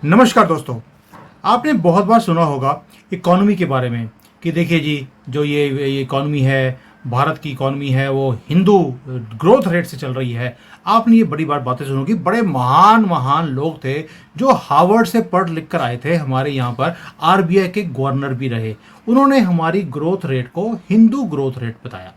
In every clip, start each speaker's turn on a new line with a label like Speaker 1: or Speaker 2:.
Speaker 1: नमस्कार दोस्तों। आपने बहुत बार सुना होगा इकोनॉमी के बारे में कि देखिए जी, जो ये इकोनॉमी है, भारत की इकोनॉमी है, वो हिंदू ग्रोथ रेट से चल रही है। आपने ये बड़ी बार बातें सुनोगी, बड़े महान महान लोग थे जो हार्वर्ड से पढ़ लिख कर आए थे, हमारे यहाँ पर आरबीआई के गवर्नर भी रहे। उन्होंने हमारी ग्रोथ रेट को हिंदू ग्रोथ रेट बताया।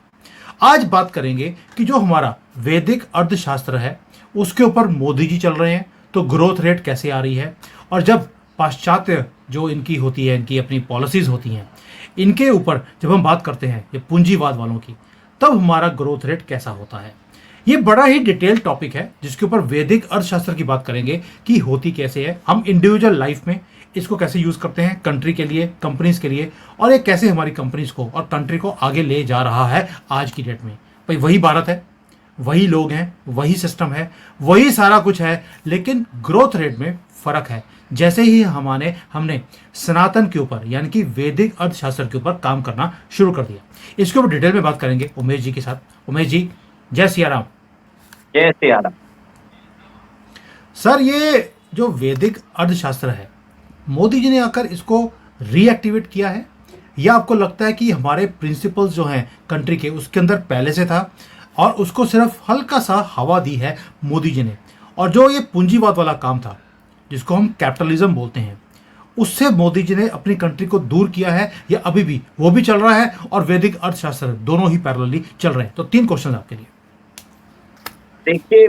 Speaker 1: आज बात करेंगे कि जो हमारा वैदिक अर्थशास्त्र है उसके ऊपर मोदी जी चल रहे हैं, तो ग्रोथ रेट कैसे आ रही है। और जब पाश्चात्य जो इनकी होती है, इनकी अपनी पॉलिसीज होती हैं, इनके ऊपर जब हम बात करते हैं ये पूंजीवाद वालों की, तब हमारा ग्रोथ रेट कैसा होता है। ये बड़ा ही डिटेल टॉपिक है जिसके ऊपर वैदिक अर्थशास्त्र की बात करेंगे कि होती कैसे है, हम इंडिविजुअल लाइफ में इसको कैसे यूज करते हैं, कंट्री के लिए, कंपनीज के लिए, और ये कैसे हमारी कंपनीज को और कंट्री को आगे ले जा रहा है आज की डेट में। भाई वही भारत है, वही लोग हैं, वही सिस्टम है, वही सारा कुछ है, लेकिन ग्रोथ रेट में फर्क है। जैसे ही हमने सनातन के ऊपर यानी कि वैदिक अर्थशास्त्र के ऊपर काम करना शुरू कर दिया। इसके ऊपर डिटेल में बात करेंगे उमेश जी के साथ। उमेश जी, जय सिया राम।
Speaker 2: जय सिया राम।
Speaker 1: सर, ये जो वैदिक अर्थशास्त्र है, मोदी जी ने आकर इसको रीएक्टिवेट किया है, या आपको लगता है कि हमारे प्रिंसिपल्स जो हैं कंट्री के, उसके अंदर पहले से था और उसको सिर्फ हल्का सा हवा दी है मोदी जी ने, और जो ये पूंजीवाद वाला काम था जिसको हम कैपिटलिज्म बोलते हैं, उससे मोदी जी ने अपनी कंट्री को दूर किया है, या अभी भी वो भी चल रहा है और वैदिक अर्थशास्त्र दोनों ही पैरेलली चल रहे हैं। तो 3 क्वेश्चन आपके लिए।
Speaker 2: देखिए,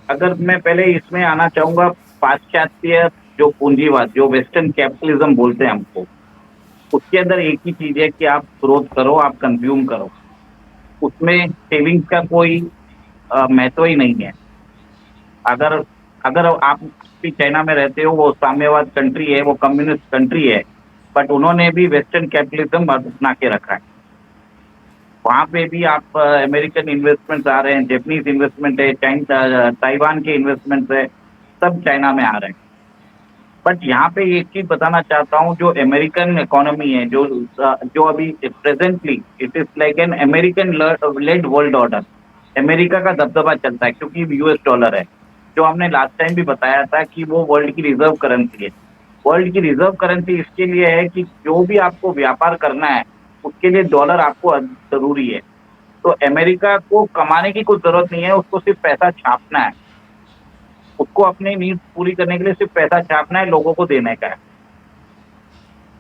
Speaker 2: अगर मैं पहले इसमें आना चाहूंगा, पाश्चात्य जो पूंजीवाद, जो वेस्टर्न कैपिटलिज्म बोलते हैं हमको, उसके अंदर एक ही चीज है कि आप ग्रोथ करो, आप कंज्यूम करो। उसमें सेविंग्स का कोई महत्व ही नहीं है। अगर अगर आप भी चाइना में रहते हो, वो साम्यवाद कंट्री है, वो कम्युनिस्ट कंट्री है, बट उन्होंने भी वेस्टर्न कैपिटलिज्म अपना के रखा है। वहां पे भी आप अमेरिकन इन्वेस्टमेंट्स आ रहे हैं, जापानीज इन्वेस्टमेंट है, ताइवान के इन्वेस्टमेंट्स है, सब चाइना में आ रहे हैं। बट यहाँ पे एक चीज बताना चाहता हूँ, जो अमेरिकन इकोनॉमी है, जो अभी presently it is like an American led world order. America का दबदबा चलता है क्योंकि यूएस डॉलर है, जो हमने लास्ट टाइम भी बताया था कि वो वर्ल्ड की रिजर्व करेंसी है। वर्ल्ड की रिजर्व करेंसी इसके लिए है कि जो भी आपको व्यापार करना है उसके लिए डॉलर आपको जरूरी है। तो अमेरिका को कमाने की कोई जरूरत नहीं है, उसको सिर्फ पैसा छापना है। उसको अपनी नीड्स पूरी करने के लिए सिर्फ पैसा छापना है, लोगों को देने का है।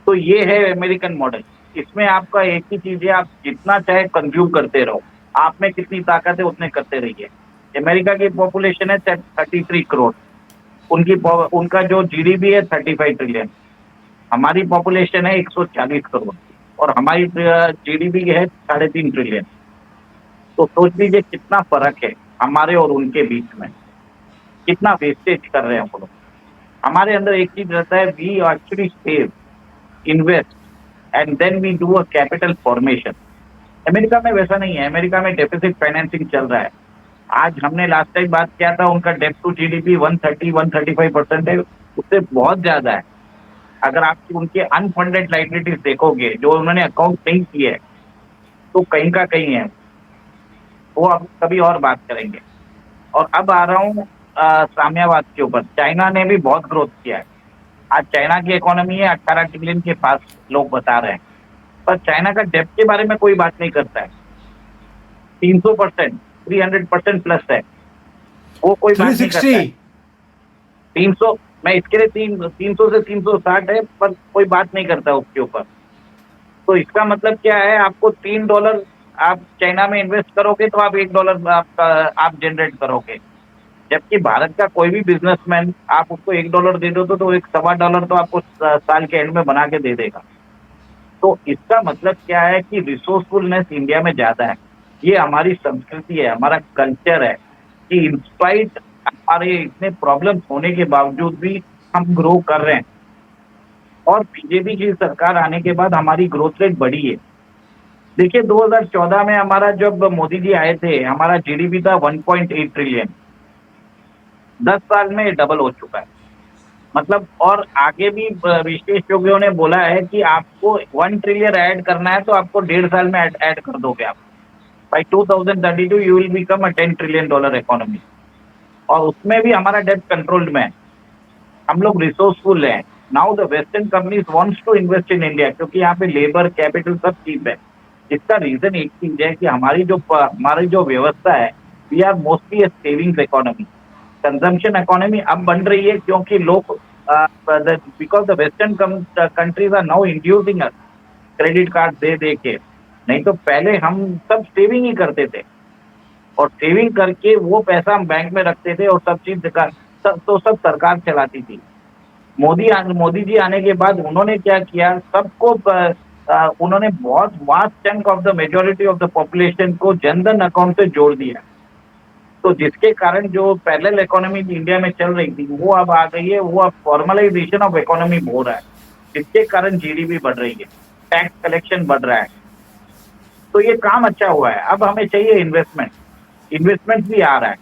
Speaker 2: तो ये है अमेरिकन मॉडल। इसमें आपका एक ही चीज है, आप जितना चाहे कंज्यूम करते रहो, आप में कितनी ताकत है उतने करते रहिए। अमेरिका की पॉपुलेशन है 33 करोड़, उनका जो जीडीपी है 35 ट्रिलियन। हमारी पॉपुलेशन है 140 करोड़ और हमारी जीडीपी है 3.5 ट्रिलियन। तो सोच लीजिए कितना फर्क है हमारे और उनके बीच में, कितना वेस्टेज कर रहे हैं हम लोग। हमारे अंदर एक चीज रहता है, we actually save, invest and then we do a capital formation. America में वैसा नहीं है। अमेरिका में डेफिसिट फाइनेंसिंग चल रहा है। आज हमने लास्ट टाइम बात किया था, उनका डेट टू जीडीपी 135% है, उससे बहुत ज्यादा है। अगर आप उनके अनफंडेड लाइबिलिटीज देखोगे, जो उन्होंने अकाउंट नहीं किए, तो कहीं का कहीं है। वो अब कभी और बात करेंगे। और अब आ रहा हूँ साम्यवाद के ऊपर। चाइना ने भी बहुत ग्रोथ किया है। आज चाइना की इकोनॉमी है 18 ट्रिलियन के पास, लोग बता रहे हैं। पर चाइना का डेब्ट के बारे में कोई बात नहीं करता है। 300%, 300% प्लस है, वो कोई बात नहीं करता है।
Speaker 1: 360।
Speaker 2: 300, मैं इसके लिए 300 से 360 है, पर कोई बात नहीं करता उसके ऊपर। तो इसका मतलब क्या है, आपको $3 आप चाइना में इन्वेस्ट करोगे तो आप $1 आप जनरेट करोगे। जबकि भारत का कोई भी बिजनेसमैन, आप उसको $1 दे दो तो एक $1.25 तो आपको साल के एंड में बना के दे देगा। तो इसका मतलब क्या है कि रिसोर्सफुलनेस इंडिया में ज्यादा है। ये हमारी संस्कृति है, हमारा कल्चर है कि इंस्पाइट हमारे इतने प्रॉब्लम्स होने के बावजूद भी हम ग्रो कर रहे हैं। और बीजेपी की सरकार आने के बाद हमारी ग्रोथ रेट बढ़ी है। देखिए, 2014 में हमारा, जब मोदी जी आए थे, हमारा जीडीपी था 1.8 ट्रिलियन। 10 साल में डबल हो चुका है। मतलब, और आगे भी विशेषज्ञों ने बोला है कि आपको 1 ट्रिलियन ऐड करना है तो आपको 1.5 साल में ऐड कर दोगे आप। By 2032 you will become a $10 trillion economy. और उसमें भी हमारा डेट कंट्रोल्ड में है। हम लोग रिसोर्सफुल हैं। Now the western companies wants to invest in India, क्योंकि यहाँ पे लेबर कैपिटल सब चीप है। इसका रीजन एक चीज है कि हमारी जो व्यवस्था है, we are mostly a savings economy. Consumption economy अब बन रही है क्योंकि लोग, because the western countries are now inducing us credit card दे दे के। नहीं तो पहले हम सब सेविंग ही करते थे, और सेविंग करके वो पैसा हम बैंक में रखते थे, और सब सरकार चलाती थी। मोदी जी आने के बाद उन्होंने क्या किया, सबको उन्होंने बहुत vast chunk of the majority of the population को जनधन अकाउंट से जोड़ दिया। तो जिसके कारण जो पैरेलल इकोनॉमी इंडिया में चल रही थी वो अब आ गई है, वो अब फॉर्मलाइजेशन ऑफ इकोनॉमी हो रहा है, जिसके कारण जीडीपी बढ़ रही है, टैक्स कलेक्शन बढ़ रहा है। तो ये काम अच्छा हुआ है। अब हमें चाहिए इन्वेस्टमेंट भी आ रहा है।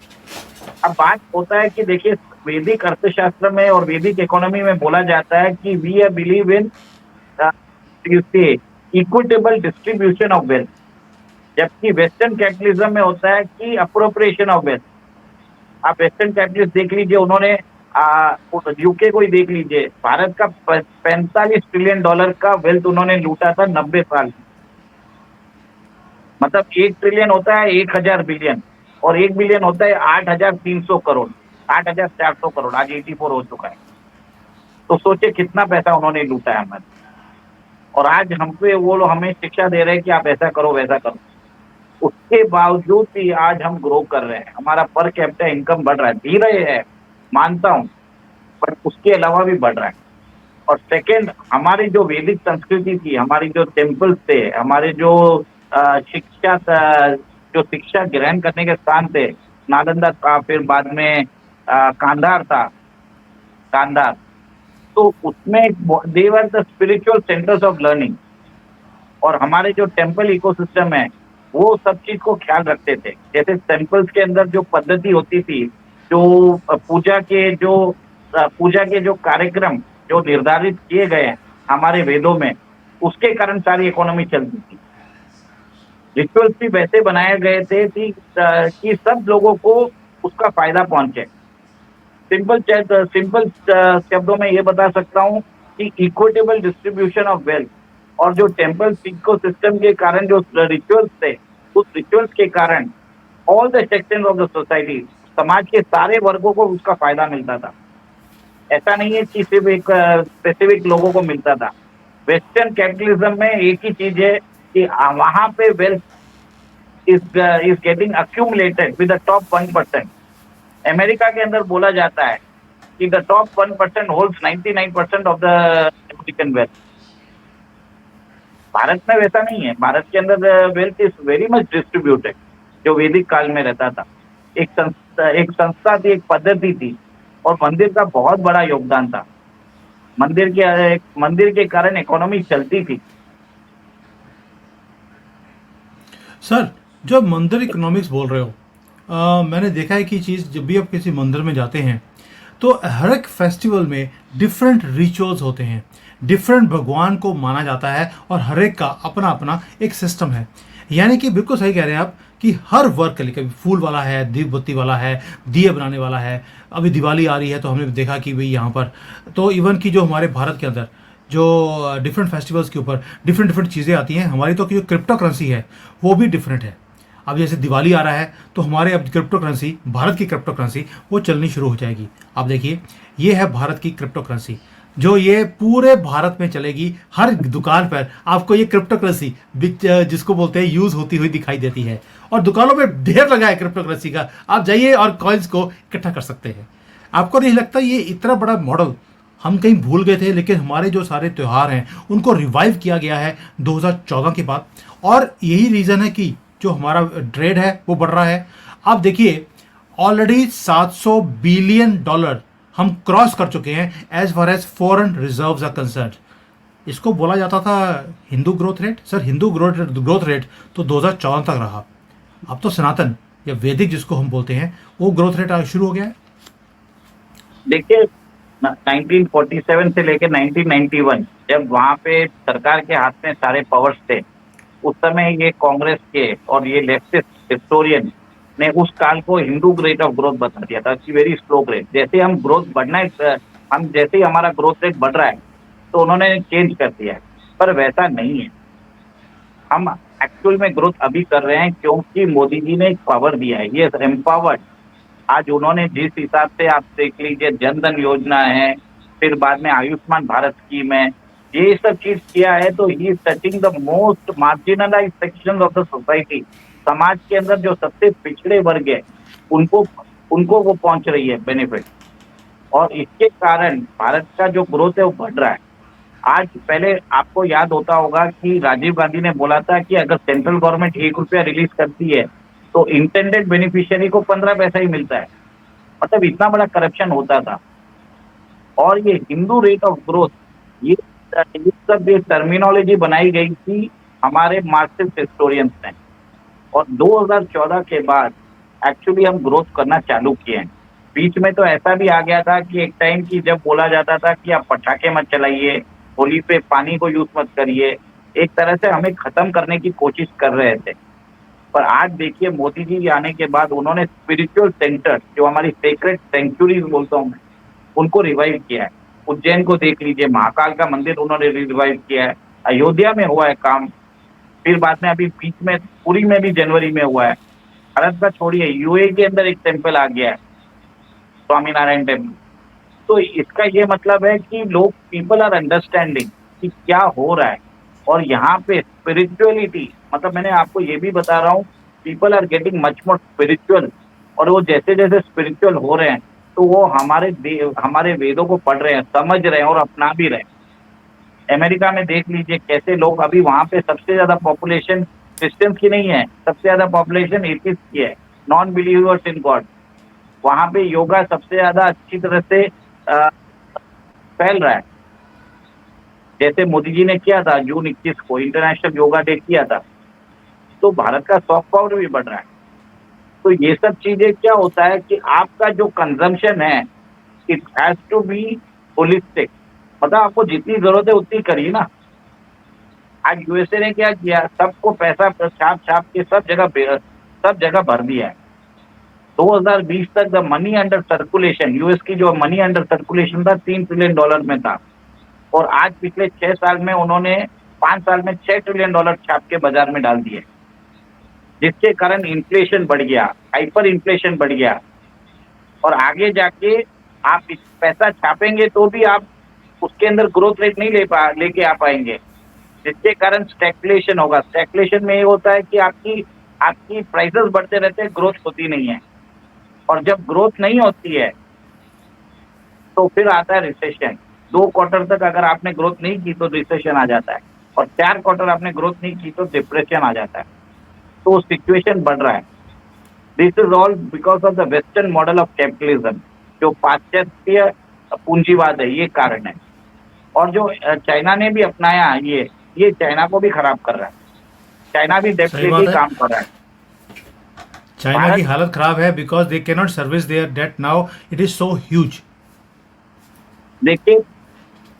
Speaker 2: अब बात होता है कि देखिए, वैदिक अर्थशास्त्र में और वैदिक इकोनॉमी में बोला जाता है कि we believe in equitable distribution of wealth, जबकि वेस्टर्न कैपिटलिज्म में होता है कि अप्रोप्रिएशन ऑफ वेल्थ। आप वेस्टर्न कैपिटलिस्ट देख लीजिए, उन्होंने यूके को ही देख लीजिए, भारत का 45 ट्रिलियन डॉलर का वेल्थ उन्होंने लूटा था 90 साल। मतलब 1 ट्रिलियन होता है 1000 बिलियन, और 1 बिलियन होता है 8300 करोड़, 8400 करोड़, आज 84 हो चुका है। तो सोचे कितना पैसा उन्होंने लूटा है हमारे। और आज हम पे वो लोग हमें शिक्षा दे रहे हैं कि आप ऐसा करो वैसा करो। उसके बावजूद भी आज हम ग्रो कर रहे हैं, हमारा पर कैपिटा इनकम बढ़ रहा है, धीरे है मानता हूं, बट उसके अलावा भी बढ़ रहा है। और सेकेंड, हमारी जो वैदिक संस्कृति थी, हमारी जो टेम्पल्स थे, हमारे जो जो शिक्षा ग्रहण करने के स्थान थे, नालंदा था, फिर बाद में कांधार था, कांधार, तो उसमें they were the spiritual centres of learning. और हमारे जो टेम्पल इकोसिस्टम है वो सब चीज को ख्याल रखते थे। जैसे टेम्पल्स के अंदर जो पद्धति होती थी, जो पूजा के जो कार्यक्रम जो निर्धारित किए गए हैं हमारे वेदों में, उसके कारण सारी इकोनॉमी चलती थी। रिचुअल्स भी वैसे बनाए गए थे कि सब लोगों को उसका फायदा पहुंचे। सिंपल शब्दों में ये बता सकता हूँ कि इक्विटेबल डिस्ट्रीब्यूशन ऑफ वेल्थ, और जो टेम्पल इकोसिस्टम के कारण जो रिचुअल्स थे, उस रिचुअल्स के कारण all the sections of the society, समाज के सारे वर्गों को उसका फायदा मिलता था। ऐसा नहीं है कि सिर्फ एक स्पेसिफिक लोगों को मिलता था। वेस्टर्न कैपिटलिज्म में एक ही चीज है कि वहां पे wealth is getting accumulated with the top 1%। America के अंदर बोला जाता है कि the top 1% holds 99% of the American wealth. Bharat में वैसा नहीं है। भारत के अंदर wealth is very much distributed, जो वैदिक काल में रहता था। एक संस्था थी, एक पद्धति थी, और मंदिर का बहुत बड़ा योगदान था। मंदिर के कारण इकोनॉमी चलती थी।
Speaker 1: सर, जो मंदिर इकोनॉमिक्स बोल रहे हो, मैंने देखा है कि चीज़, जब भी आप किसी मंदिर में जाते हैं तो हर एक फेस्टिवल में डिफरेंट रिचुअल्स होते हैं, डिफरेंट भगवान को माना जाता है, और हर एक का अपना अपना एक सिस्टम है। यानी कि बिल्कुल सही कह रहे हैं आप कि हर वर्क के लिए, कभी फूल वाला है, दीप बत्ती वाला है, दिए बनाने वाला है। अभी दिवाली आ रही है तो हमने देखा कि भाई यहाँ पर तो इवन कि जो हमारे भारत के अंदर जो डिफरेंट फेस्टिवल्स के ऊपर डिफरेंट डिफरेंट चीज़ें आती हैं। हमारी तो जो क्रिप्टो करेंसी है वो भी डिफरेंट है। अब जैसे दिवाली आ रहा है तो हमारे अब क्रिप्टो करेंसी, भारत की क्रिप्टो करेंसी वो चलनी शुरू हो जाएगी। आप देखिए, ये है भारत की क्रिप्टो करेंसी, जो ये पूरे भारत में चलेगी। हर दुकान पर आपको ये क्रिप्टो करेंसी, जिसको बोलते हैं, यूज होती हुई दिखाई देती है, और दुकानों में ढेर लगा है क्रिप्टो करेंसी का। आप जाइए और कॉइन्स को इकट्ठा कर सकते हैं। आपको नहीं लगता ये इतना बड़ा मॉडल हम कहीं भूल गए थे? लेकिन हमारे जो सारे त्यौहार हैं उनको रिवाइव किया गया है 2014 के बाद, और यही रीज़न है कि जो हमारा ट्रेड है वो बढ़ रहा है। आप देखिए, ऑलरेडी 700 बिलियन डॉलर हम क्रॉस कर चुके हैं as far as foreign reserves are concern. इसको बोला जाता था Hindu growth rate. Sir, Hindu growth rate तो 2014 तक रहा। अब तो सनातन या वैदिक जिसको हम बोलते हैं, वो ग्रोथ रेट शुरू हो गया है।
Speaker 2: देखिए, 1947 से लेकर 1991, जब वहां पे सरकार के हाथ में सारे पावर्स थे, उस समय ये कांग्रेस के और ये लेफ्टिस्ट हिस्टोरियन ने उस काल को हिंदू रेट ऑफ ग्रोथ बता दिया था, वेरी स्लो ग्रेट। जैसे हम ग्रोथ बढ़ना हम जैसे ही हमारा ग्रोथ रेट बढ़ रहा है तो उन्होंने चेंज कर दिया है, पर वैसा नहीं है। हम एक्चुअल में ग्रोथ अभी कर रहे हैं क्योंकि मोदी जी ने एक पावर दिया है, ये एम्पावर्ड। आज उन्होंने जिस हिसाब से आप देख लीजिए जनधन योजना है, फिर बाद में आयुष्मान भारत स्कीम है, ये सब चीज किया है, तो he is touching the most marginalize section of the society. समाज के अंदर जो सबसे पिछड़े वर्ग है उनको उनको वो पहुंच रही है बेनिफिट, और इसके कारण भारत का जो ग्रोथ है वो बढ़ रहा है। आज पहले आपको याद होता होगा कि राजीव गांधी ने बोला था कि अगर सेंट्रल गवर्नमेंट 1 रुपया रिलीज करती है तो इंटेंडेड बेनिफिशियरी को 15 पैसा ही मिलता है। मतलब इतना बड़ा करप्शन होता था। और ये हिंदू रेट ऑफ ग्रोथ, ये ये सब ये टर्मिनोलॉजी बनाई गई थी हमारे मार्क्सिस्ट हिस्टोरियंस ने, और 2014 के बाद एक्चुअली हम ग्रोथ करना चालू किए हैं। बीच में तो ऐसा भी आ गया था कि एक टाइम की जब बोला जाता था कि आप पटाखे मत चलाइए, होली पे पानी को यूज मत करिए, एक तरह से हमें खत्म करने की कोशिश कर रहे थे। पर आज देखिए मोदी जी आने के बाद उन्होंने स्पिरिचुअल सेंटर, जो हमारी सेक्रेट सेंचुरीज बोलता हूँ मैं, उनको रिवाइव किया है। उज्जैन को देख लीजिए, महाकाल का मंदिर उन्होंने रिवाइव किया है, अयोध्या में हुआ है काम, फिर बाद में अभी बीच में पुरी में भी जनवरी में हुआ है। भारत का छोड़िए, यूए के अंदर एक टेम्पल आ गया है, स्वामीनारायण टेम्पल। तो इसका ये मतलब है कि लोग, पीपल आर अंडरस्टैंडिंग कि क्या हो रहा है। और यहाँ पे स्पिरिचुअलिटी, मतलब मैंने आपको ये भी बता रहा हूँ, people are getting much more spiritual. और वो जैसे जैसे स्पिरिचुअल हो रहे हैं तो वो हमारे वेदों को पढ़ रहे हैं, समझ रहे हैं और अपना भी रहे हैं। अमेरिका में देख लीजिए कैसे लोग, अभी वहां पे सबसे ज्यादा पॉपुलेशन क्रिश्चियंस की नहीं है, सबसे ज्यादा पॉपुलेशन एथिस्ट की है, नॉन बिलीवर्स इन गॉड। वहां पे योगा सबसे ज्यादा अच्छी तरह से फैल रहा है। जैसे मोदी जी ने किया था जून 21 को इंटरनेशनल योगा डे किया था, तो भारत का सॉफ्ट पावर भी बढ़ रहा है। तो ये सब चीजें क्या होता है कि आपका जो कंजम्पशन है, it has to be holistic. मतलब आपको जितनी जरूरत है उतनी करिए ना। आज यूएसए ने क्या किया, सबको पैसा छाप छाप के सब जगह भर दिया है। 2020 तक the money under circulation, US की जो मनी अंडर सर्कुलेशन था $3 ट्रिलियन में था, और आज पिछले 6 साल में उन्होंने 5 साल में $6 ट्रिलियन छाप के बाजार में डाल दिए, जिसके कारण इन्फ्लेशन बढ़ गया, हाइपर इन्फ्लेशन बढ़ गया। और आगे जाके आप पैसा छापेंगे तो भी आप उसके अंदर ग्रोथ रेट नहीं लेके आ पाएंगे, जिसके कारण स्टैग्फ्लेशन होगा। स्टैग्फ्लेशन में ये होता है कि आपकी आपकी प्राइसेस बढ़ते रहते हैं, ग्रोथ होती नहीं है। और जब ग्रोथ नहीं होती है तो फिर आता है रिसेशन। 2 क्वार्टर तक अगर आपने ग्रोथ नहीं की तो रिसेशन आ जाता है, और 4 क्वार्टर आपने ग्रोथ नहीं की तो डिप्रेशन आ जाता है। तो सिचुएशन बढ़ रहा है। This is all because of the western model of capitalism, जो पाश्चात्य पूंजीवाद है, ये कारण है। और जो चाइना ने भी अपनाया ये चाइना को भी खराब कर रहा है। चाइना भी डेब्ट
Speaker 1: सही
Speaker 2: लेके
Speaker 1: बात
Speaker 2: ही
Speaker 1: है।
Speaker 2: काम कर रहा है।
Speaker 1: चाइना की
Speaker 2: भारत,
Speaker 1: हालत खराब है because they can not service their debt now, it is so huge.
Speaker 2: देखिए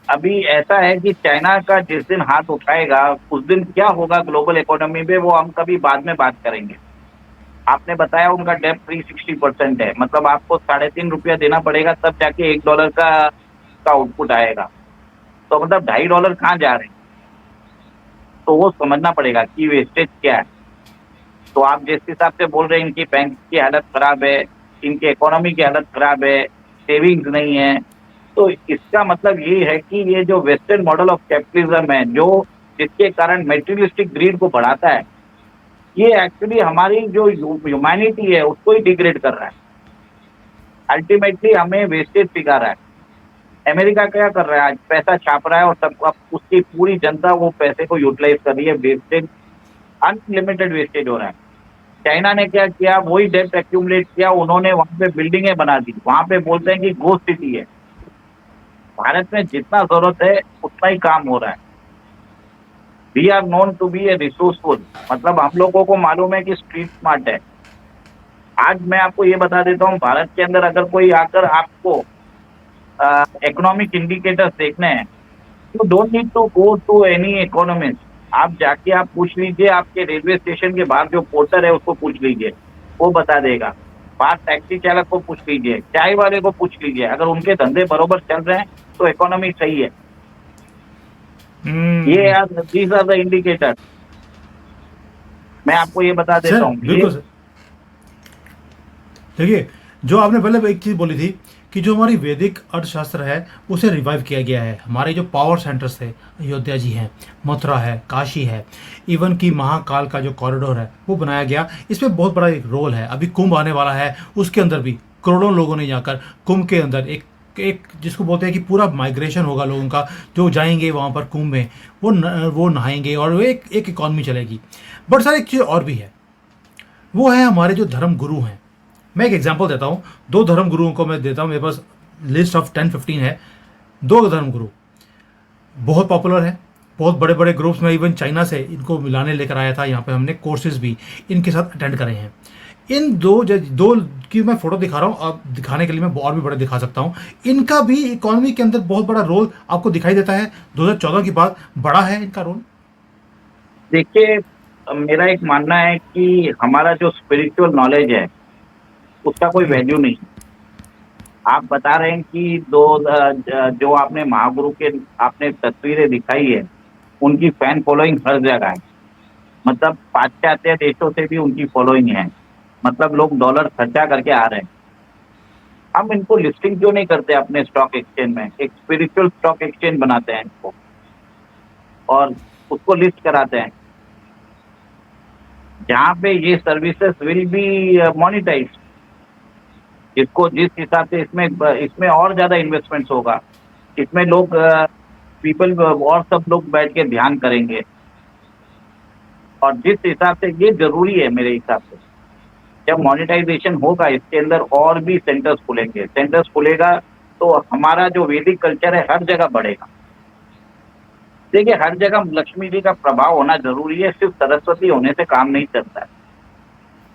Speaker 2: अभी ऐसा है कि चाइना का जिस दिन हाथ उठाएगा उस दिन क्या होगा ग्लोबल इकोनॉमी में, वो हम कभी बाद में बात करेंगे। आपने बताया उनका डेब्ट 360% है, मतलब आपको ₹3.5 देना पड़ेगा तब जाके $1 का आउटपुट आएगा। तो मतलब $2.5 कहाँ जा रहे हैं, तो वो समझना पड़ेगा कि वेस्टेज क्या है। तो आप जिस हिसाब से बोल रहे हैं इनकी बैंक की हालत खराब है, इनकी इकोनॉमी की हालत खराब है, सेविंग्स नहीं है, तो इसका मतलब ये है कि ये जो वेस्टर्न मॉडल ऑफ कैपिटलिज्म है, जो जिसके कारण मेटीरियलिस्टिक ग्रीड को बढ़ाता है, ये एक्चुअली हमारी जो ह्यूमैनिटी है उसको ही डिग्रेड कर रहा है। अल्टीमेटली हमें वेस्टेज सिखा रहा है। अमेरिका क्या कर रहा है, आज पैसा छाप रहा है और सब, अब उसकी पूरी जनता वो पैसे को यूटिलाइज कर रही है, वेस्टेज, अनलिमिटेड वेस्टेज हो रहा है। चाइना ने क्या किया, वही डेब्ट एक्यूमुलेट किया, उन्होंने वहां पे बिल्डिंगें बना दी, वहां पे बोलते हैं कि गोस्ट सिटी है। भारत में जितना जरूरत है उतना ही काम हो रहा है। We are known to be a resourceful, मतलब हम लोगों को मालूम है कि स्ट्रीट स्मार्ट है। आज मैं आपको ये बता देता हूँ, भारत के अंदर अगर कोई आकर आपको इकोनॉमिक इंडिकेटर्स देखने हैं, you don't need to go to any economist. आप जाके आप पूछ लीजिए, आपके रेलवे स्टेशन के बाहर जो पोर्टर है उसको पूछ लीजिए, वो बता देगा। बाहर टैक्सी चालक को पूछ लीजिए, चाय वाले को पूछ लीजिए, अगर उनके धंधे बरोबर चल रहे हैं तो इकोनॉमी सही है। ये
Speaker 1: हम्म।
Speaker 2: यार, दीज आर द इंडिकेटर। मैं आपको ये बता देता
Speaker 1: सर
Speaker 2: हूँ ये।
Speaker 1: बिल्कुल सर। देखिए, जो आपने पहले एक चीज़ बोली थी कि जो हमारी वैदिक अर्थशास्त्र है उसे रिवाइव किया गया है। हमारे जो पावर सेंटर्स थे, अयोध्या जी हैं, मथुरा है, काशी है, इवन की महाकाल का जो कॉरिडोर है वो बनाया गया। इसमें बहुत बड़ा एक रोल है। अभी कुंभ आने वाला है, उसके अंदर भी करोड़ों लोगों ने जाकर कुंभ के अंदर एक एक जिसको बोलते हैं कि पूरा माइग्रेशन होगा लोगों का, जो जाएंगे वहाँ पर कुंभ में, वो नहाएंगे और वो एक इकॉनमी चलेगी। बट सर एक चीज़ और भी है, वो है हमारे जो धर्म गुरु हैं। मैं एक एग्जांपल देता हूँ, दो धर्म गुरुओं को मैं देता हूँ, मेरे पास लिस्ट ऑफ 10-15 है। दो धर्म गुरु बहुत पॉपुलर है, बहुत बड़े बड़े ग्रुप्स में, इवन चाइना से इनको मिलाने लेकर आया था। यहाँ पे हमने कोर्सेज भी इनके साथ अटेंड करे हैं। इन दो की मैं फोटो दिखा रहा हूँ, अब दिखाने के लिए मैं और भी बड़े दिखा सकता हूँ। इनका भी इकोनॉमी के अंदर बहुत बड़ा रोल आपको दिखाई देता है। 2014 के बाद बड़ा है इनका रोल।
Speaker 2: देखिए, मेरा एक मानना है कि हमारा जो स्पिरिचुअल नॉलेज है उसका कोई वैल्यू नहीं। आप बता रहे हैं कि जो आपने महागुरु के आपने तस्वीरें दिखाई है, उनकी फैन फॉलोइंग हर जगह है। मतलब पाश्चात्य देशों से भी उनकी फॉलोइंग है। मतलब लोग डॉलर खर्चा करके आ रहे हैं। हम इनको लिस्टिंग क्यों नहीं करते अपने स्टॉक एक्सचेंज में? एक स्पिरिचुअल स्टॉक एक्सचेंज बनाते हैं इनको और उसको लिस्ट कराते हैं, जहाँ पे ये सर्विसेज विल बी मोनिटाइज। जिसको जिस हिसाब से इसमें इसमें और ज्यादा इन्वेस्टमेंट्स होगा, इसमें लोग पीपल और सब लोग बैठ के ध्यान करेंगे। और जिस हिसाब से ये जरूरी है मेरे हिसाब से, जब मोनेटाइजेशन होगा इसके अंदर और भी सेंटर्स खुलेंगे। सेंटर्स खुलेगा तो हमारा जो वैदिक कल्चर है हर जगह बढ़ेगा। देखिए, हर जगह लक्ष्मी जी का प्रभाव होना जरूरी है, सिर्फ सरस्वती होने से काम नहीं चलता है।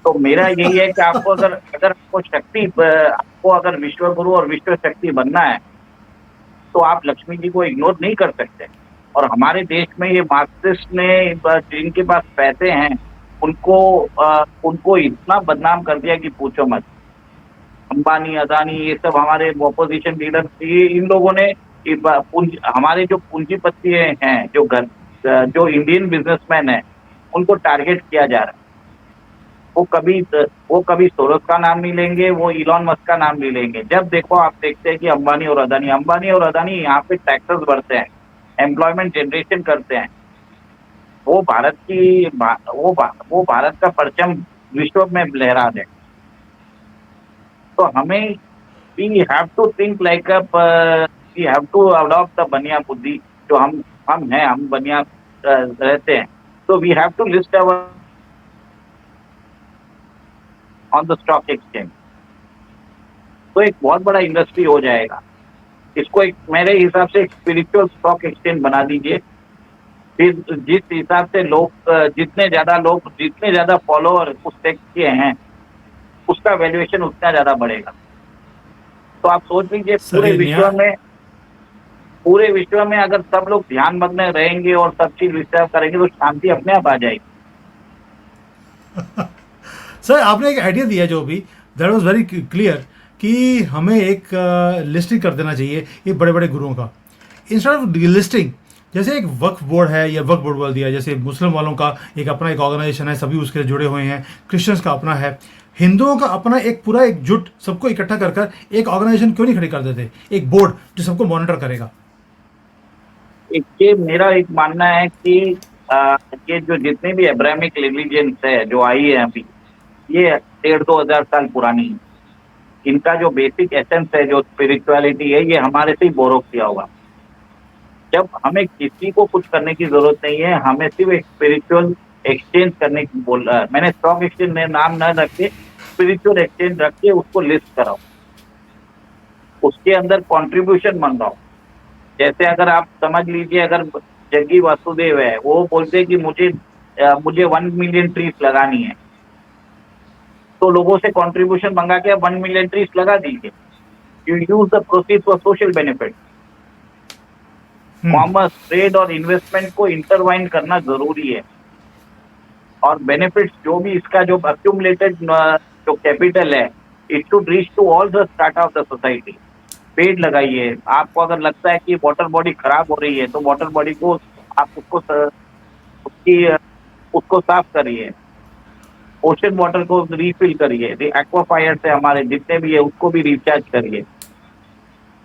Speaker 2: तो मेरा यही है कि आपको अगर अगर आपको आपको अगर विश्व गुरु और विश्व शक्ति बनना है तो आप लक्ष्मी जी को इग्नोर नहीं कर सकते। और हमारे देश में ये मार्क्सिस्ट ने जिनके पास पैसे हैं उनको इतना बदनाम कर दिया कि पूछो मत। अंबानी, अदानी, ये सब हमारे ऑपोजिशन लीडर, ये इन लोगों ने हमारे जो पूंजीपति हैं, जो इंडियन बिजनेसमैन हैं, उनको टारगेट किया जा रहा है। वो कभी वो कभी सोरोस का नाम नहीं लेंगे, वो इलॉन मस्क का नाम नहीं लेंगे। जब देखो आप देखते हैं कि अंबानी और अदानी यहाँ पे टैक्सेस भरते हैं, एम्प्लॉयमेंट जनरेशन करते हैं। वो भारत की वो भारत का परचम विश्व में लहरा दें। तो हमें we have to think like we have to adopt the bania buddhi. जो हम बनिया रहते हैं, तो we have to list our on the stock exchange. तो एक बहुत बड़ा इंडस्ट्री हो जाएगा। इसको एक मेरे हिसाब से एक स्पिरिचुअल स्टॉक एक्सचेंज बना दीजिए। फिर जिस हिसाब से जितने ज्यादा फॉलोअर उस टेक्स्ट के हैं, उसका वैल्यूएशन उतना ज्यादा बढ़ेगा। तो आप सोच लीजिए,
Speaker 1: सर ये नया
Speaker 2: पूरे विश्व में अगर सब लोग ध्यान मग्न रहेंगे और सब चीज विचार करेंगे तो शांति अपने आप आ जाएगी।
Speaker 1: सर आपने एक आइडिया दिया जो भी, दैट वाज वेरी क्लियर, कि हमें एक लिस्टिंग कर देना चाहिए ये बड़े बड़े गुरुओं का, इंस्टेड ऑफ लिस्टिंग। जैसे एक वक्फ बोर्ड है, या वक्फ बोर्ड बोल दिया, जैसे मुस्लिम वालों का एक अपना एक ऑर्गेनाइजेशन है, सभी उसके जुड़े हुए हैं, क्रिश्चियंस का अपना है, हिंदुओं का अपना एक पूरा एक जुट, सबको इकट्ठा कर कर एक ऑर्गेनाइजेशन क्यों नहीं खड़ी कर देते, एक बोर्ड जो सबको मॉनिटर करेगा।
Speaker 2: ये मेरा एक मानना है कि ये जो जितने भी एब्राहमिक रिलीजियंस है जो आई है अभी, ये 1,500-2,000 साल पुरानी है। इनका जो बेसिक एसेंस है, जो स्पिरिचुअलिटी है, ये हमारे से ही बोरो किया होगा। जब हमें किसी को कुछ करने की जरूरत नहीं है, हमें सिर्फ एक स्पिरिचुअल एक्सचेंज करने की बोल रहा है। मैंने स्टॉक एक्सचेंज में नाम न रख के स्पिरिचुअल एक्सचेंज रख के उसको लिस्ट कराओ, उसके अंदर कॉन्ट्रीब्यूशन मंगाओ। जैसे अगर आप समझ लीजिए, अगर जग्गी वासुदेव है, वो बोलते हैं कि मुझे 1 मिलियन ट्रीज लगानी है, तो लोगों से कंट्रीब्यूशन मंगा के 1 मिलियन ट्रीज लगा दीजिए। You use the proceed for social benefit. Commerce, trade और इन्वेस्टमेंट को इंटरवाइन करना जरूरी है। और बेनिफिट्स जो भी इसका जो अक्यूमुलेटेड जो कैपिटल है, it should reach to all the strata of the society. पेड़ लगाइए। आपको अगर लगता है कि वाटर बॉडी खराब हो रही है तो वाटर बॉडी को आप उसकी उसको साफ करिए। ओशन वाटर को रिफिल करिए। एक्वाफायर से हमारे जितने भी है उसको भी रिचार्ज करिए।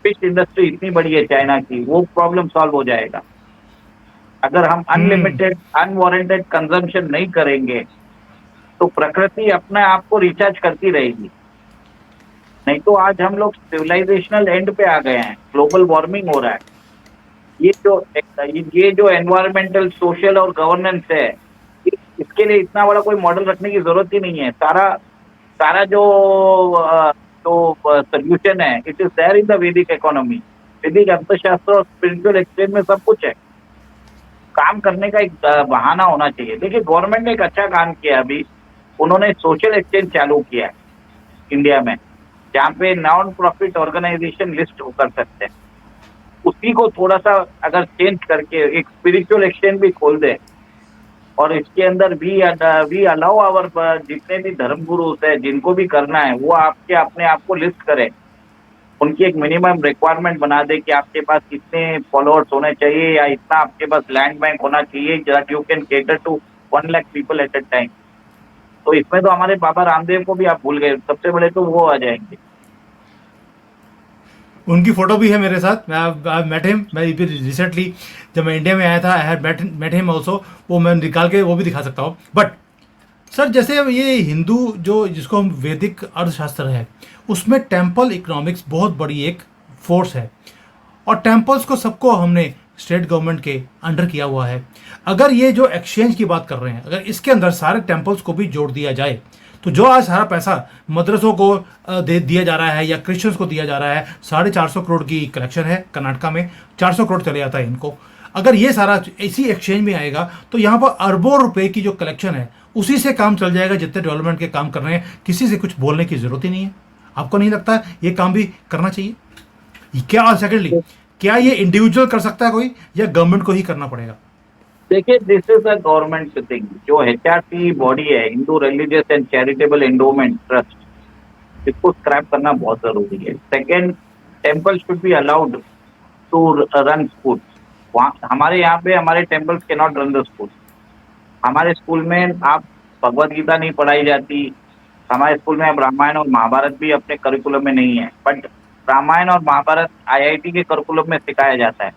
Speaker 2: फिश इंडस्ट्री इतनी बड़ी है चाइना की, वो प्रॉब्लम सॉल्व हो जाएगा। अगर हम
Speaker 1: हम्म।
Speaker 2: अनलिमिटेड अनवारंटेड कंजम्पशन नहीं करेंगे तो प्रकृति अपने आप को रिचार्ज करती रहेगी। नहीं तो आज हम लोग सिविलाइजेशनल एंड पे आ गए हैं, ग्लोबल वार्मिंग हो रहा है। ये जो ये जो एनवायरमेंटल सोशल और गवर्नेंस है, इसके लिए इतना बड़ा कोई मॉडल रखने की जरूरत ही नहीं है। सारा सारा जो सोल्यूशन है it is there in the Vedic economy. वैदिक अर्थशास्त्र और स्पिरिचुअल एक्सचेंज में सब कुछ है। काम करने का एक बहाना होना चाहिए। देखिए गवर्नमेंट ने एक अच्छा काम किया अभी, उन्होंने सोशल एक्सचेंज चालू किया है इंडिया में, जहाँ पे नॉन प्रॉफिट ऑर्गेनाइजेशन लिस्ट कर सकते हैं। उसी को थोड़ा सा अगर चेंज करके एक स्पिरिचुअल एक्सचेंज भी खोल दे और इसके अंदर वी अलाउ आवर जितने भी धर्म गुरु है जिनको भी करना है वो आपके अपने आप को लिस्ट करें। उनकी एक मिनिमम रिक्वायरमेंट बना दे कि आपके पास कितने फॉलोअर्स होने चाहिए या इतना आपके पास लैंड बैंक होना चाहिए that you can cater to 1 lakh people at a time. तो इसमें तो हमारे बाबा रामदेव को भी आप भूल गए, सबसे बड़े तो वो आ जाएंगे।
Speaker 1: उनकी फोटो भी है मेरे साथ। मैं मेट हिम। मैं रिसेंटली जब मैं इंडिया में आया था, I had met him also. वो मैं निकाल के वो भी दिखा सकता हूँ। बट सर, जैसे ये हिंदू जो जिसको हम वैदिक अर्थशास्त्र है, उसमें टेम्पल इकोनॉमिक्स बहुत बड़ी एक फोर्स है। और टेम्पल्स को सबको हमने स्टेट गवर्नमेंट के अंडर किया हुआ है। अगर ये जो एक्सचेंज की बात कर रहे हैं, अगर इसके अंदर सारे टेम्पल्स को भी जोड़ दिया जाए तो जो आज सारा पैसा मदरसों को दे दिया जा रहा है या क्रिश्चियंस को दिया जा रहा है, 450 करोड़ की कलेक्शन है कर्नाटका में, 400 करोड़ चले जाता है इनको। अगर ये सारा इसी एक्सचेंज में आएगा तो यहाँ पर अरबों रुपए की जो कलेक्शन है उसी से काम चल जाएगा। जितने डेवलपमेंट के काम कर रहे हैं, किसी से कुछ बोलने की जरूरत ही नहीं है। आपको नहीं लगता है ये काम भी करना चाहिए? क्या सेकेंडली, क्या ये इंडिविजुअल कर सकता है कोई, या गवर्नमेंट को ही करना पड़ेगा?
Speaker 2: देखिए this is a government thing. जो एचआरटी बॉडी है, Hindu religious and charitable endowment trust, इसको स्क्रैप करना बहुत जरूरी है। Second, temple should be allowed to run school. हमारे यहाँ पे हमारे टेम्पल्स के नॉट रन द स्कूल। हमारे स्कूल में आप भगवत गीता नहीं पढ़ाई जाती। हमारे स्कूल में अब रामायण और महाभारत भी अपने करिकुलम में नहीं है, बट रामायण और महाभारत आईआईटी के करिकुलम में सिखाया जाता है।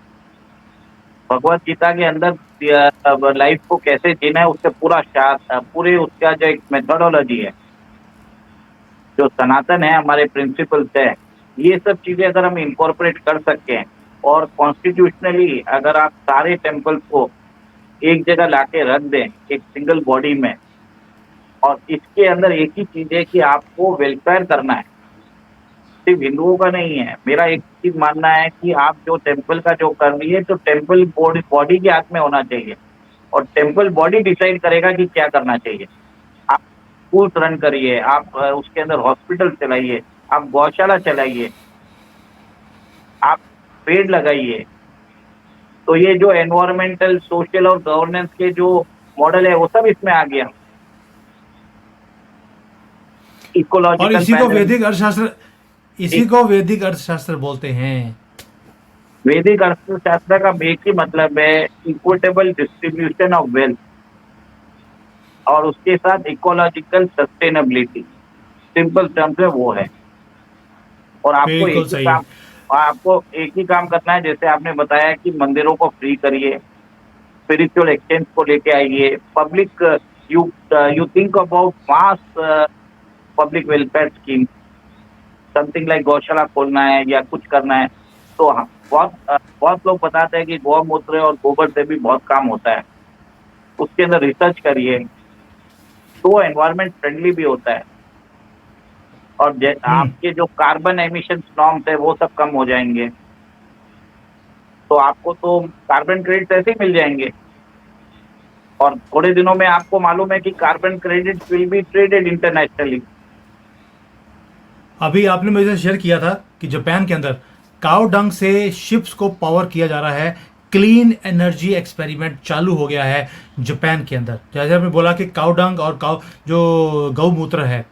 Speaker 2: भगवत गीता के अंदर लाइफ को कैसे जीना है उससे पूरे उसका जो एक मेथोडोलॉजी है, जो सनातन है, हमारे प्रिंसिपल्स है, ये सब चीजें अगर हम इनकॉर्पोरेट कर सकें और कॉन्स्टिट्यूशनली अगर आप सारे टेम्पल्स को एक जगह लाके रख दें एक सिंगल बॉडी में, और इसके अंदर एक ही चीज है कि आपको वेलफेयर करना है, सिर्फ हिंदुओं का नहीं है। मेरा एक चीज मानना है कि आप जो टेम्पल का जो कर रही है तो टेम्पल बॉडी के हाथ में होना चाहिए और टेम्पल बॉडी डिसाइड करेगा कि क्या करना चाहिए। आप स्कूल्स रन करिए, आप उसके अंदर हॉस्पिटल चलाइए, आप गौशाला चलाइए, आप पेड़ लगाइए। तो ये जो एनवायरमेंटल सोशल और गवर्नेंस के जो मॉडल है वो सब इसमें आ गया।
Speaker 1: और
Speaker 2: इकोलॉजिकल
Speaker 1: इसी को वैदिक अर्थशास्त्र बोलते हैं।
Speaker 2: वैदिक अर्थशास्त्र का एक ही मतलब है इक्विटेबल डिस्ट्रीब्यूशन ऑफ वेल्थ और उसके साथ इकोलॉजिकल सस्टेनेबिलिटी। सिंपल टर्म्स में वो है। और
Speaker 1: बिल्कुल सही।
Speaker 2: आपको एक ही काम करना है, जैसे आपने बताया कि मंदिरों को फ्री करिए, स्पिरिचुअल एक्सचेंज को लेके आइए, public you think about mass public welfare scheme, something like गौशाला खोलना है या कुछ करना है। तो बहुत लोग बताते हैं कि गौमूत्र और गोबर से भी बहुत काम होता है, उसके अंदर रिसर्च करिए तो एनवायरमेंट फ्रेंडली भी होता है और आपके जो कार्बन एमिशन नॉर्म्स है वो सब कम हो जाएंगे। तो आपको तो कार्बन क्रेडिट ऐसे ही मिल जाएंगे और थोड़े दिनों में आपको मालूम है कि carbon credit will be traded internationally.
Speaker 1: अभी आपने मुझे शेयर किया था कि जापान के अंदर काउ डंग से शिप्स को पावर किया जा रहा है। क्लीन एनर्जी एक्सपेरिमेंट चालू हो गया है जापान के अंदर। जैसे आपने बोला कि काउ डंग और काउ जो गौमूत्र है,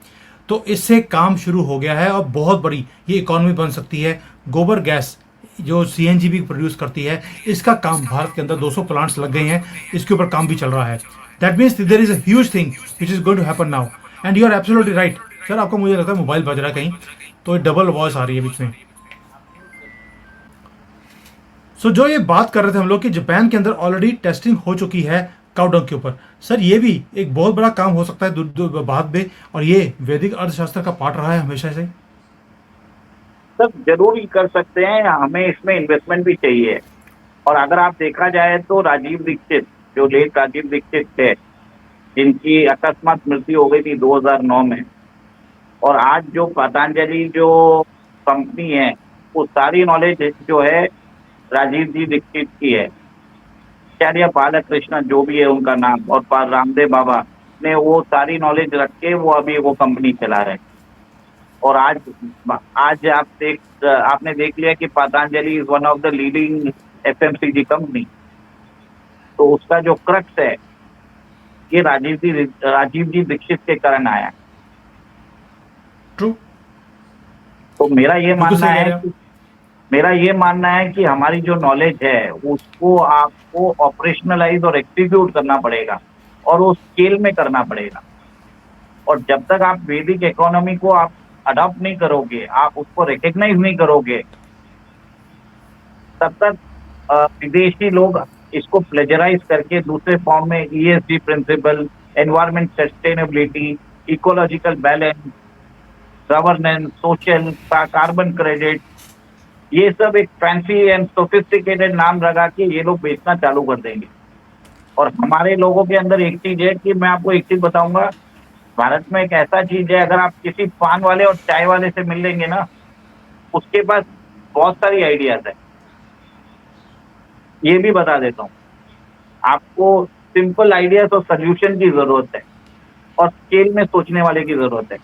Speaker 1: तो इससे काम शुरू हो गया है और बहुत बड़ी ये इकोनॉमी बन सकती है। गोबर गैस जो सीएनजी भी प्रोड्यूस करती है, इसका काम भारत के अंदर 200 प्लांट्स लग गए हैं, इसके ऊपर काम भी चल रहा है। That means there is a huge thing which is going to happen now, and you are absolutely right. Sir आपको मुझे लगता है मोबाइल बज रहा है कहीं, तो डबल वॉइस आ रही है बीच में। सो जो ये बात कर रहे थे हम लोग कि जापान के अंदर ऑलरेडी टेस्टिंग हो चुकी है काउडंग के ऊपर। सर ये भी एक बहुत बड़ा काम हो सकता है बाद में, और ये वैदिक अर्थशास्त्र का पार्ट रहा है हमेशा से।
Speaker 2: सब जरूर ही कर सकते हैं, हमें इसमें इन्वेस्टमेंट भी चाहिए। और अगर आप देखा जाए तो राजीव दीक्षित, जो लेट राजीव दीक्षित थे, जिनकी अकस्मात मृत्यु हो गई थी 2009 में, और आज जो पतंजलि जो कंपनी है, वो सारी नॉलेज जो है राजीव जी दीक्षित की है। आचार्य बालकृष्ण जो भी है उनका नाम, और रामदेव बाबा ने वो सारी नॉलेज रख के वो अभी वो कंपनी चला रहे हैं। और आज आपने देख लिया कि Patanjali is one of the leading FMCG company. तो उसका जो क्रक्स है ये राजीव जी दीक्षित के कारण आया।
Speaker 1: ट्रू।
Speaker 2: तो मेरा
Speaker 1: बिल्कुल
Speaker 2: ये मानना है कि हमारी जो नॉलेज है उसको आपको ऑपरेशनलाइज और एक्सिक्यूट करना पड़ेगा, और वो स्केल में करना पड़ेगा। और जब तक आप वैदिक इकोनॉमी को आप अडॉप्ट नहीं करोगे, आप उसको रिकग्नाइज नहीं करोगे, तब तक विदेशी लोग इसको प्लेजराइज करके दूसरे फॉर्म में ESG principle, environment sustainability, ecological balance, governance, social, carbon credit, ये सब एक फैंसी एंड सोफिस्टिकेटेड नाम लगा के ये लोग बेचना चालू कर देंगे। और हमारे लोगों के अंदर एक चीज है कि मैं आपको एक चीज बताऊंगा, भारत में एक ऐसा चीज है, अगर आप किसी पान वाले और चाय वाले से मिल लेंगे ना, उसके पास बहुत सारी आइडियाज है। ये भी बता देता हूँ, आपको सिंपल आइडियाज और सोल्यूशन की जरूरत है, और स्केल में सोचने वाले की जरूरत है।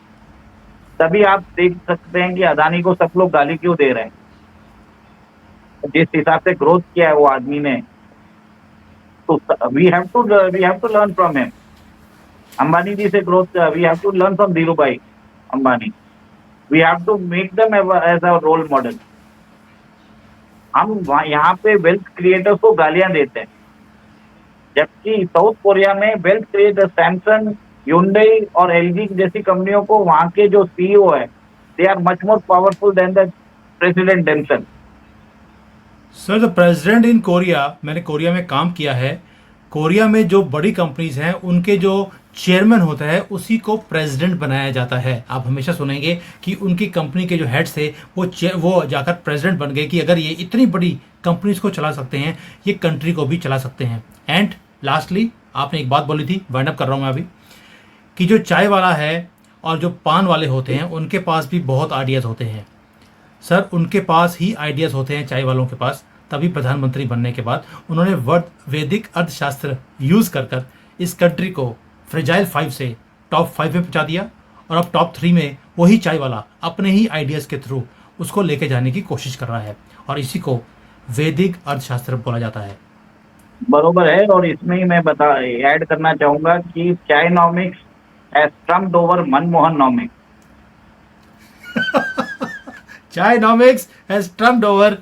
Speaker 2: तभी आप देख सकते हैं कि अदानी को सब लोग गाली क्यों दे रहे हैं। जिस हिसाब से ग्रोथ किया है वो आदमी ने, तो we have to learn from him. Ambani ji से growth, we have to learn from Dhirubhai Ambani. We have to make them as a role model. हम यहाँ पे वेल्थ क्रिएटर्स को गालियां देते हैं, जबकि साउथ कोरिया में वेल्थ क्रिएटर सैमसंग, ह्यूंडई और एलजी जैसी कंपनियों को वहां के जो सीईओ है, they are much more powerful than the president himself.
Speaker 1: Sir the president in Korea, मैंने कोरिया में काम किया है। कोरिया में जो बड़ी कंपनीज हैं उनके जो चेयरमैन होता है उसी को प्रेसिडेंट बनाया जाता है। आप हमेशा सुनेंगे कि उनकी कंपनी के जो हेड्स थे वो जाकर प्रेसिडेंट बन गए कि अगर ये इतनी बड़ी कंपनीज को चला सकते हैं, ये कंट्री को भी चला सकते हैं। एंड लास्टली आपने एक बात बोली थी, वाइंड अप कर रहा हूँ मैं अभी, कि जो चाय वाला है और जो पान वाले होते हैं उनके पास भी बहुत आइडियाज़ होते हैं। सर उनके पास ही आइडियाज़ होते हैं चाय वालों के पास, तभी प्रधानमंत्री बनने के बाद उन्होंने वैदिक अर्थशास्त्र यूज़ कर इस कंट्री को फ्रेजाइल 5 से टॉप 5 में पहुंचा दिया, और अब टॉप 3 में वही चाय वाला अपने ही आइडियाज़ के थ्रू उसको लेके जाने की कोशिश कर रहा है, और इसी को वैदिक अर्थशास्त्र बोला जाता है।
Speaker 2: बरोबर है। और इसमें ही मैं ऐड करना चाहूंगा कि chainomics has trumped over Manmohanomics.
Speaker 1: Chainomics has trumped over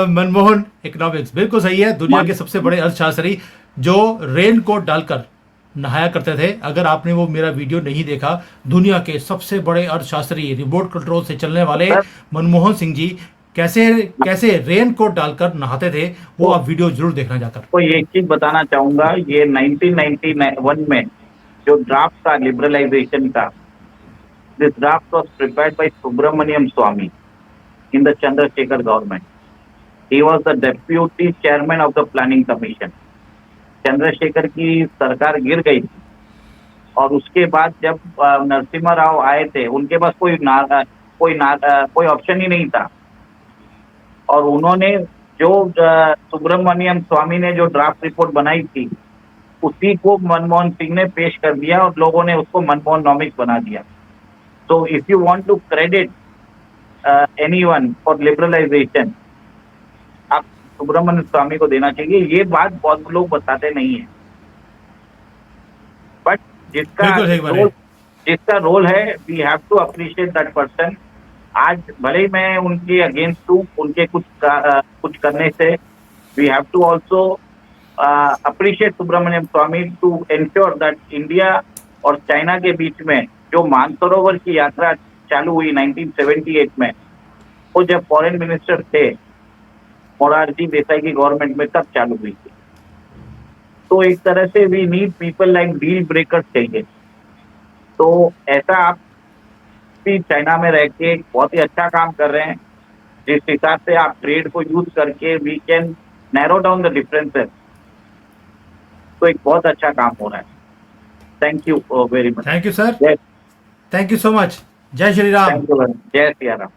Speaker 1: Manmohan economics. बिल्कुल सही है। दुनिया के सबसे बड़े अर्थशास्त्री जो रेन कोट डालकर नहाया करते थे, अगर आपने वो मेरा वीडियो नहीं देखा, दुनिया के सबसे बड़े अर्थशास्त्री, रिमोट कंट्रोल से चलने वाले मनमोहन सिंह जी कैसे रेन कोट डालकर नहाते थे, वो आप वीडियो जरूर देखना जाकर।
Speaker 2: तो ये एक चीज बताना चाहूंगा, ये 1991 में जो ड्राफ्ट था लिबरलाइजेशन का, this draft was prepared by Subramanian Swamy in the Chandrashekhar government. He was the deputy chairman of the planning commission. Chandrashekhar की सरकार गिर गई थी, और उसके बाद जब नरसिम्हा राव आए थे, उनके पास कोई ऑप्शन ही नहीं था, और उन्होंने जो सुब्रमण्यम स्वामी ने जो ड्राफ्ट रिपोर्ट बनाई थी, उसी को मनमोहन सिंह ने पेश कर दिया, और लोगों ने उसको मनमोहनोमिक्स बना दिया। So if you want to credit anyone for liberalisation, आप सुब्रमण्यम स्वामी को देना चाहिए। ये बात बहुत लोग बताते नहीं है, बट जिसका रोल है we have to appreciate that person. आज भले ही मैं उनके अगेंस्ट हूँ, उनके कुछ करने से we have to also appreciate Subramanian Swamy to ensure that India और चाइना के बीच में जो मानसरोवर की यात्रा चालू हुई 1978 में, वो जब फॉरेन मिनिस्टर थे मोरारजी देसाई की गवर्नमेंट में, तब चालू हुई थी। तो एक तरह से we need people like deal breakers चाहिए। तो ऐसा आप भी चाइना में रह के बहुत ही अच्छा काम कर रहे हैं, जिस हिसाब से आप ट्रेड को यूज करके we can narrow down the differences. तो एक बहुत अच्छा काम हो रहा है। Thank you very much.
Speaker 1: Thank you sir,
Speaker 2: Jai
Speaker 1: thank you so much. जय श्री राम।
Speaker 2: थैंक यू, जय सिया राम।